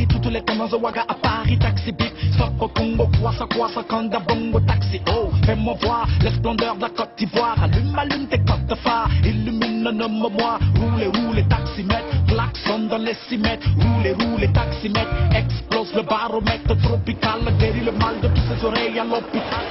Toutes les commandes Waga à Paris, taxi bip, stop au Congo, quoi, Kanda Bongo, taxi, oh, fais-moi voir les splendeurs de la Côte d'Ivoire, allume tes cotes phares, illumine, nomme-moi, roulez, taximètre, klaxon dans les 6 mètres, roulez, taximètre, explose le baromètre tropical, guérit le mal de toutes ses oreilles à l'hôpital.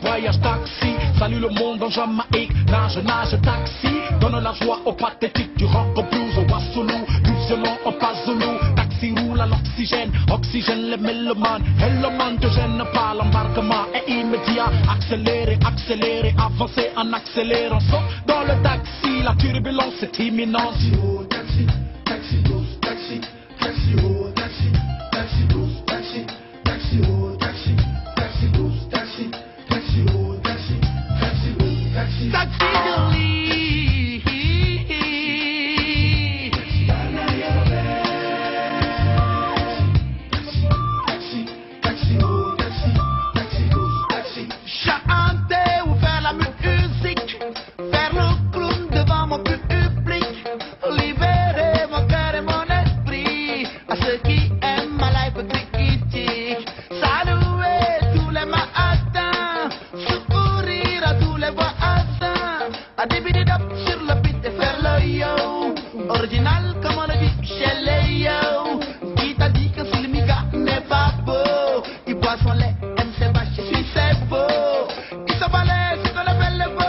Voyage, taxi, salut le monde en Jamaïque, nage, taxi, donne la joie aux pathétiques, du rock au blues, au wassoulou, du violon au pazoulou, taxi roule à l'oxygène, oxygène les mélomanes, hellomane te gêne pas, l'embarquement est immédiat, accélérer, avancer en accélérant, sauf dans le taxi, la turbulence est imminente. Taxi, douce, taxi, haut, taxi, douce, taxi, haut, taxi, douce, taxi, haut, taxi, douce, taxi. Taxi de lit. Taxi, haut, taxi, douce, taxi. Chanter ou faire la musique, faire le clown devant mon public, libérer mon cœur et mon esprit à ceux qui aiment ma life critique. Saluer tous les matins, secourir à tous les voisins, à diviser sur le beat et faire le yo. Original comme on le dit chez les yo. Qui t'a dit que si le miga n'est pas beau, il boit son lait, aime ses vaches, je suis c'est beau. Il se balait sur le bel et beau.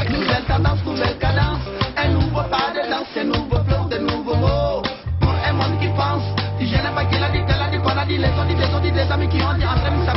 Nouvelle tendance, nouvelle cadence, un nouveau pas de danse, un nouveau flow, de nouveaux mots. Pour un monde qui pense, je n'ai pas qui l'a dit, qu'on a dit, les amis qui ont dit, entre nous ça